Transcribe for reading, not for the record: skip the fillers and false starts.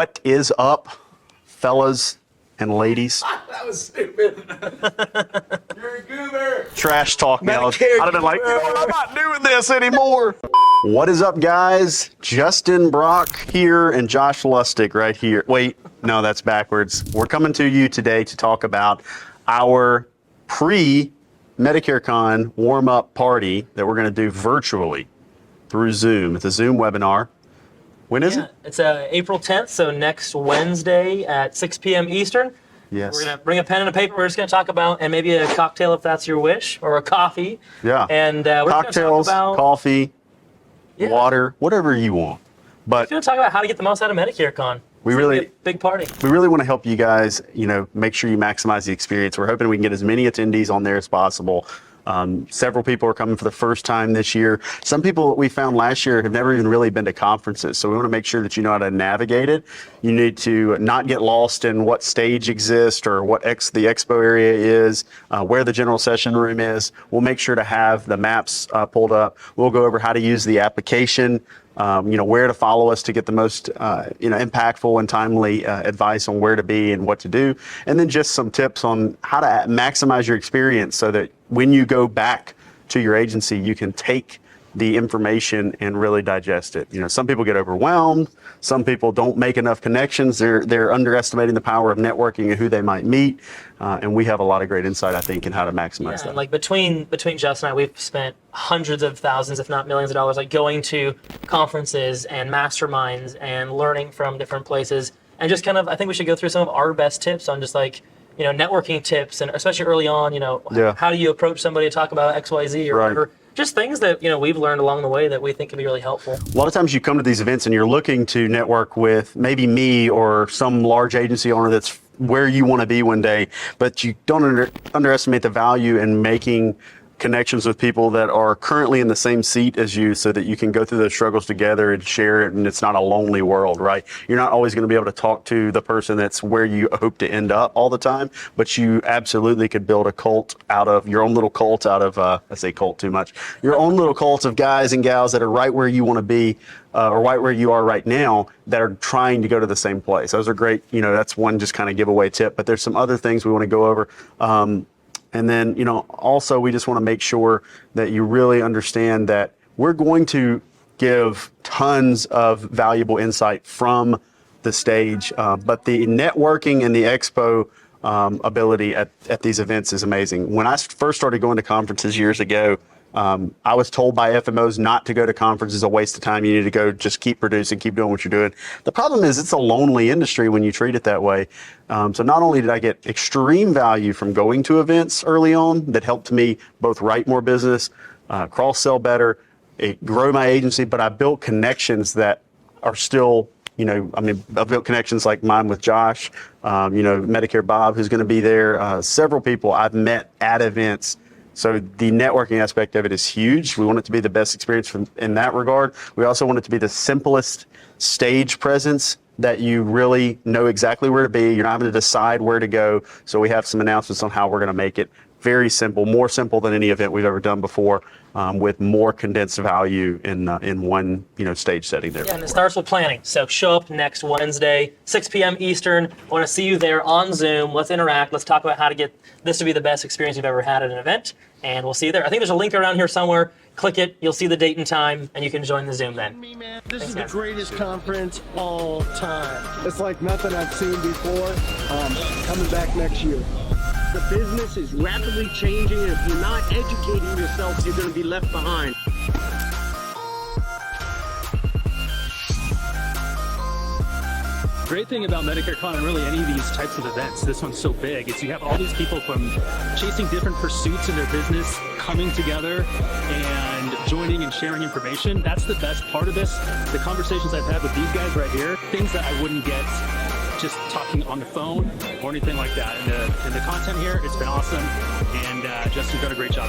What is up, fellas and ladies? That was stupid. You're a goober. Trash talk me. I'd Medicare have been like, I'm not doing this anymore. What is up, guys? Justin Brock here and Josh Lustig right here. Wait, no, that's backwards. We're coming to you today to talk about our pre-MedicareCon warm-up party that we're going to do virtually through Zoom. It's a Zoom webinar. When is it? It's April 10th, so next Wednesday at 6 p.m. Eastern. Yes. We're going to bring a pen and a paper. We're just going to talk about, and maybe a cocktail if that's your wish, or a coffee. Yeah. And we're cocktails, talk about, coffee, water, whatever you want. But we're going to talk about how to get the most out of MedicareCon. We it's really a big party. We really want to help you guys, make sure you maximize the experience. We're hoping we can get as many attendees on there as possible. Several people are coming for the first time this year. Some people that we found last year have never even really been to conferences. So we want to make sure that you know how to navigate it. You need to not get lost in what stage exists or what the expo area is, where the general session room is. We'll make sure to have the maps pulled up. We'll go over how to use the application, where to follow us to get the most, impactful and timely advice on where to be and what to do. And then just some tips on how to maximize your experience so that when you go back to your agency, you can take the information and really digest it. Some people get overwhelmed. Some people don't make enough connections. They're underestimating the power of networking and who they might meet. And we have a lot of great insight, I think, in how to maximize that. Like between Justin and I, we've spent hundreds of thousands, if not millions of dollars, like going to conferences and masterminds and learning from different places. And just I think we should go through some of our best tips on just networking tips, and especially early on, how do you approach somebody to talk about XYZ or whatever. Just things that, we've learned along the way that we think can be really helpful. A lot of times you come to these events and you're looking to network with maybe me or some large agency owner that's where you want to be one day, but you don't underestimate the value in making connections with people that are currently in the same seat as you so that you can go through those struggles together and share it, and it's not a lonely world, right? You're not always going to be able to talk to the person that's where you hope to end up all the time, but you absolutely could build a cult out of your own little cult out of, I say cult too much, your own little cult of guys and gals that are right where you want to be, or right where you are right now, that are trying to go to the same place. Those are great, that's one just kind of giveaway tip, but there's some other things we want to go over. And then, also we just want to make sure that you really understand that we're going to give tons of valuable insight from the stage, but the networking and the expo ability at these events is amazing. When I first started going to conferences years ago, I was told by FMOs not to go to conferences, a waste of time. You need to go just keep producing, keep doing what you're doing. The problem is it's a lonely industry when you treat it that way. So not only did I get extreme value from going to events early on that helped me both write more business, cross-sell better, grow my agency, but I built connections that are still, I built connections like mine with Josh, Medicare Bob, who's going to be there, several people I've met at events. So the networking aspect of it is huge. We want it to be the best experience in that regard. We also want it to be the simplest stage presence that you really know exactly where to be. You're not having to decide where to go. So we have some announcements on how we're going to make it very simple, more simple than any event we've ever done before, with more condensed value in one stage setting there. Yeah, and it starts with planning. So show up next Wednesday, 6 p.m. Eastern. I want to see you there on Zoom. Let's interact. Let's talk about how to get this to be the best experience you've ever had at an event. And we'll see you there. I think there's a link around here somewhere. Click it. You'll see the date and time, and you can join the Zoom then. This is the greatest conference all time. It's like nothing I've seen before. Coming back next year. The business is rapidly changing, and if you're not educating yourself, you're going to be left behind. Great thing about MedicareCon and really any of these types of events, this one's so big, is you have all these people from chasing different pursuits in their business coming together and joining and sharing information. That's the best part of this. The conversations I've had with these guys right here, things that I wouldn't get just talking on the phone or anything like that. And the content here, it's been awesome, and Justin's done a great job.